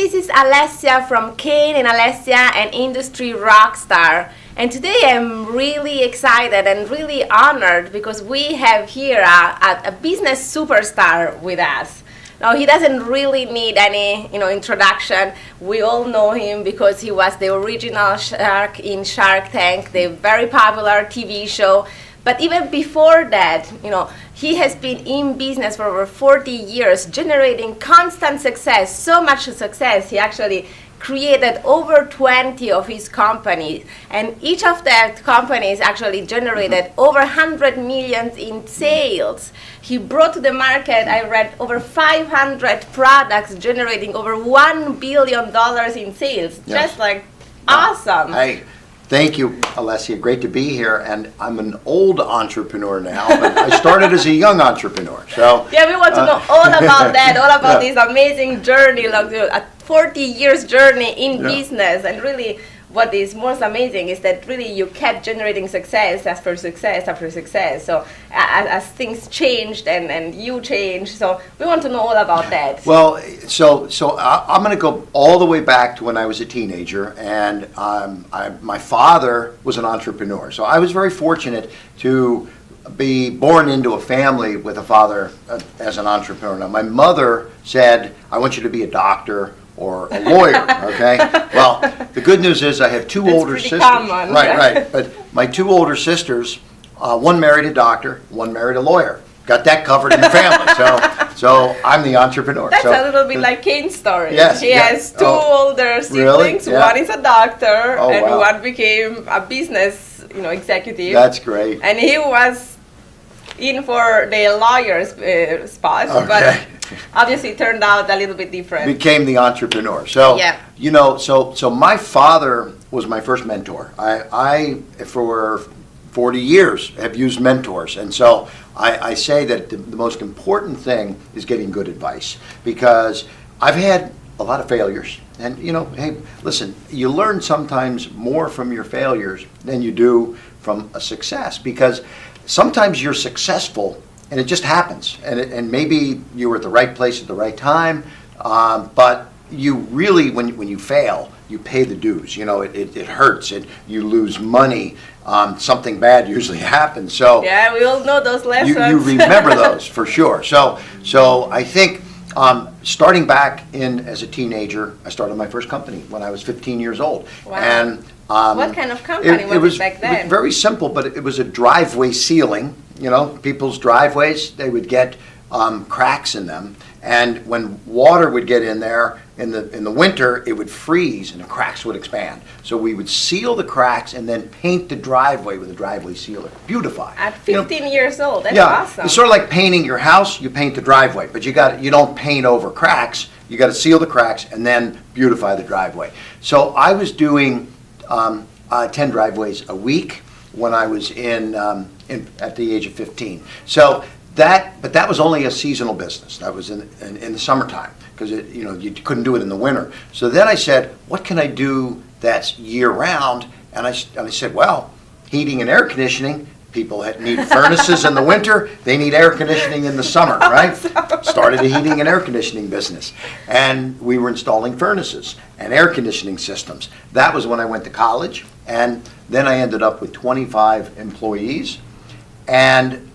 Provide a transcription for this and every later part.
this is Alessia from Kane and Alessia and Industry Rockstar. And today I'm really excited and really honored because we have here a business superstar with us. Now, he doesn't really need any, introduction. We all know him because he was the original shark in Shark Tank, the very popular TV show. But even before that, he has been in business for over 40 years, generating constant success, so much success. He actually created over 20 of his companies, and each of that companies actually generated over 100 million in sales. He brought to the market, I read, over 500 products generating over $1 billion in sales. Yes. Just like awesome. Hey, thank you, Alessia. Great to be here. And I'm an old entrepreneur now, but I started as a young entrepreneur. So yeah, we want to know all about that, all about this amazing journey, like a 40 years journey in business. And really what is most amazing is that really you kept generating success after success after success. So as things changed and you changed, so we want to know all about that. Well, so I'm going to go all the way back to when I was a teenager, and my father was an entrepreneur. So I was very fortunate to be born into a family with a father as an entrepreneur. Now, my mother said, "I want you to be a doctor or a lawyer." Okay. Well, the good news is I have two older sisters. Common. Right. But my two older sisters, one married a doctor, one married a lawyer. Got that covered in the family. So I'm the entrepreneur. That's a little bit like Kane's story. Yes. He has two older siblings. Really? Yeah. One is a doctor, and wow. one became a business, executive. That's great. And he was in for the lawyer's spot, but obviously it turned out a little bit different. Became the entrepreneur. So, so my father was my first mentor. I for 40 years have used mentors. And so I say that the most important thing is getting good advice, because I've had a lot of failures. And, hey, listen, you learn sometimes more from your failures than you do from a success, because sometimes you're successful and it just happens, and maybe you were at the right place at the right time, but you really, when you fail, you pay the dues. It hurts. You lose money. Something bad usually happens. So yeah, we all know those lessons. You remember those for sure. So I think starting back as a teenager, I started my first company when I was 15 years old. Wow. And what kind of company was it back then? It was very simple, but it was a driveway ceiling. People's driveways, they would get cracks in them, and when water would get in there in the winter, it would freeze and the cracks would expand. So we would seal the cracks and then paint the driveway with a driveway sealer, beautify. At 15 years old, that's awesome. It's sort of like painting your house. You paint the driveway, but you don't paint over cracks. You got to seal the cracks and then beautify the driveway. So I was doing 10 driveways a week when I was at the age of 15. So but that was only a seasonal business. That was in the summertime, because you couldn't do it in the winter. So then I said, what can I do that's year round? And I said, well, heating and air conditioning. People need furnaces in the winter. They need air conditioning in the summer, right? Started a heating and air conditioning business. And we were installing furnaces and air conditioning systems. That was when I went to college. And then I ended up with 25 employees and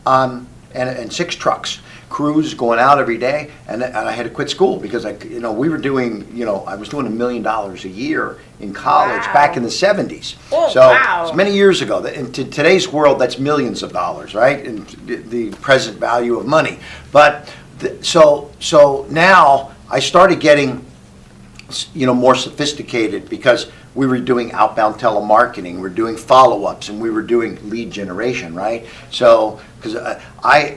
6 trucks. Crews going out every day, and I had to quit school because we were doing, I was doing $1 million a year in college back in the 70s. Oh, so it's many years ago. In today's world, that's millions of dollars, right? In the present value of money. But so now I started getting, more sophisticated, because we were doing outbound telemarketing, we were doing follow-ups, and we were doing lead generation, right? So, because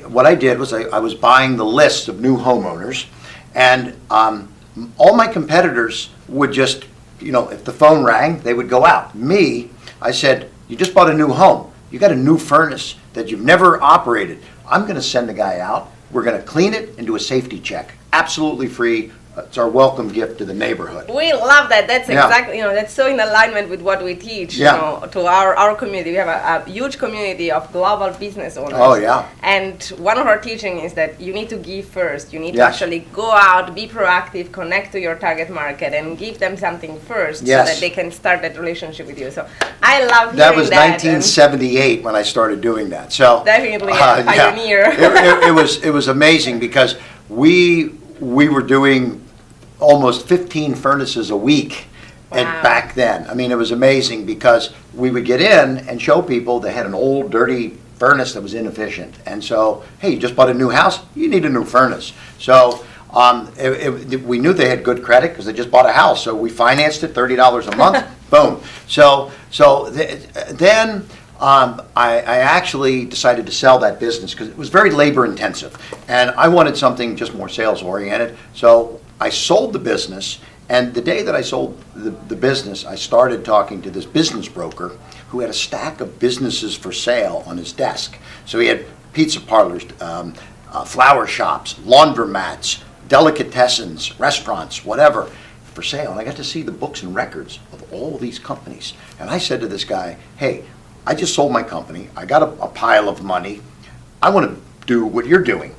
what I did was I was buying the lists of new homeowners, and all my competitors would just, if the phone rang, they would go out. Me, I said, you just bought a new home. You got a new furnace that you've never operated. I'm going to send the guy out. We're going to clean it and do a safety check. Absolutely free, it's our welcome gift to the neighborhood. We love that. That's Yeah. exactly, that's so in alignment with what we teach, Yeah. to our community. We have a huge community of global business owners. Oh, yeah. And one of our teaching is that you need to give first. You need to Yes. actually go out, be proactive, connect to your target market, and give them something first Yes. so that they can start that relationship with you. So I love hearing That was that. 1978 when I started doing that. So Definitely a yeah. pioneer. It was amazing because we were doing almost 15 furnaces a week. And Wow. back then, I mean, it was amazing because we would get in and show people they had an old, dirty furnace that was inefficient. And so, hey, you just bought a new house, you need a new furnace. So we knew they had good credit because they just bought a house. So we financed it, $30 a month, boom. Then I actually decided to sell that business because it was very labor intensive. And I wanted something just more sales oriented. So I sold the business. And the day that I sold the business, I started talking to this business broker who had a stack of businesses for sale on his desk. So he had pizza parlors, flower shops, laundromats, delicatessens, restaurants, whatever, for sale. And I got to see the books and records of all these companies. And I said to this guy, hey, I just sold my company. I got a pile of money. I want to do what you're doing,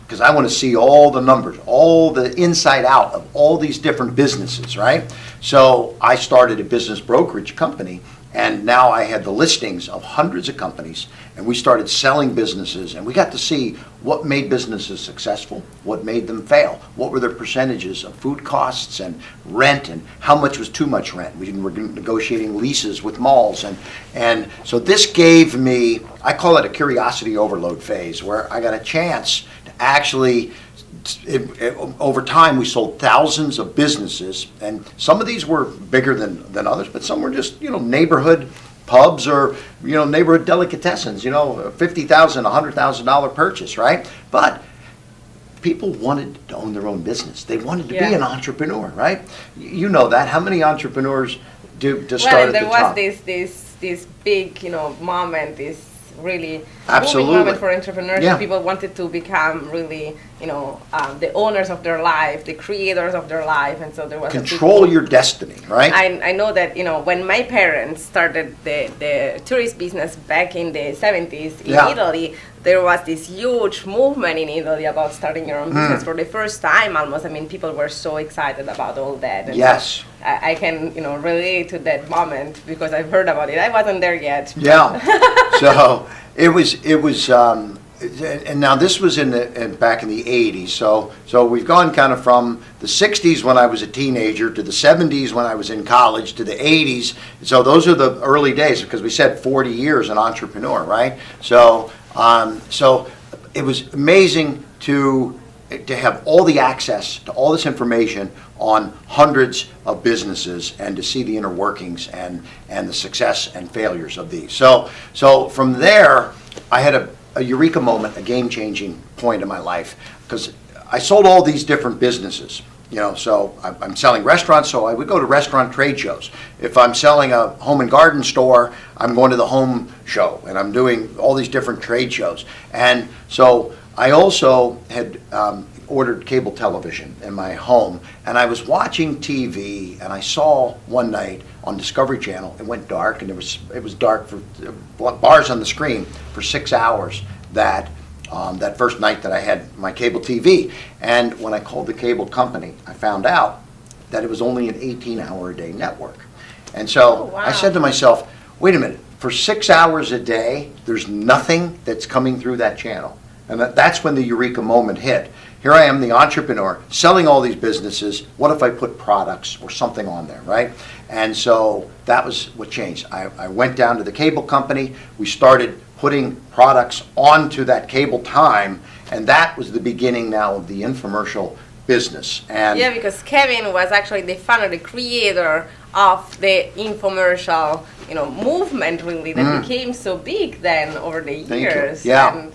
because I want to see all the numbers, all the inside out of all these different businesses, right? So I started a business brokerage company, and now I had the listings of hundreds of companies, and we started selling businesses, and we got to see what made businesses successful, what made them fail, what were their percentages of food costs and rent, and how much was too much rent. We were negotiating leases with malls, and so this gave me, I call it a curiosity overload phase, where I got a chance to actually, over time, we sold thousands of businesses, and some of these were bigger than others, but some were just, neighborhood pubs or, neighborhood delicatessens, $50,000, $100,000 purchase, right? But people wanted to own their own business. They wanted to be an entrepreneur, right? You know that. How many entrepreneurs do to start at the top? Well, there was this big, moment, this really Absolutely. booming moment for entrepreneurship. Yeah. People wanted to become really, the owners of their life, the creators of their life, and so there was Control your destiny, right? I know that, when my parents started the tourist business back in the 70s in Italy, there was this huge movement in Italy about starting your own business for the first time almost. I mean, people were so excited about all that. And yes. So I can, relate to that moment because I've heard about it. I wasn't there yet. Yeah. So it was, and now this was back in the 80s. So we've gone kind of from the 60s when I was a teenager to the 70s when I was in college to the 80s. So those are the early days because we said 40 years an entrepreneur, right? So it was amazing to have all the access to all this information on hundreds of businesses and to see the inner workings and the success and failures of these. So from there, I had a eureka moment, a game-changing point in my life, because I sold all these different businesses. So I'm selling restaurants, so I would go to restaurant trade shows. If I'm selling a home and garden store, I'm going to the home show, and I'm doing all these different trade shows. And so I also had ordered cable television in my home, and I was watching TV, and I saw one night on Discovery Channel, it went dark, and it was dark for bars on the screen for 6 hours that first night that I had my cable TV. And when I called the cable company, I found out that it was only an 18-hour-a-day network. And so I said to myself, wait a minute, for 6 hours a day, there's nothing that's coming through that channel. And that's when the eureka moment hit. Here I am, the entrepreneur, selling all these businesses. What if I put products or something on there, right? And so that was what changed. I went down to the cable company. We started putting products onto that cable time, and that was the beginning now of the infomercial business. And yeah, because Kevin was actually the founder, the creator of the infomercial, movement really that became so big then over the years. Yeah. And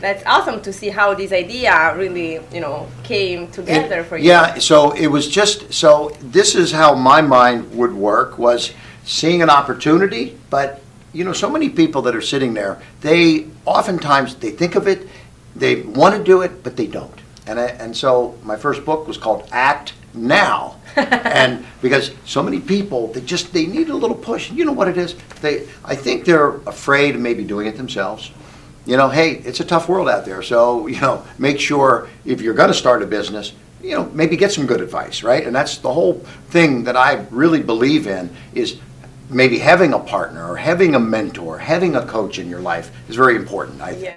that's awesome to see how this idea really, came together for you. Yeah, so it was this is how my mind would work, was seeing an opportunity, but so many people that are sitting there, they oftentimes, they think of it, they want to do it, but they don't. And so my first book was called Act Now. And because so many people, they need a little push. You know what it is? I think they're afraid of maybe doing it themselves. You know, hey, it's a tough world out there. So, you know, make sure if you're going to start a business, you know, maybe get some good advice, right? And that's the whole thing that I really believe in, is maybe having a partner or having a mentor, having a coach in your life is very important, I think. Yeah.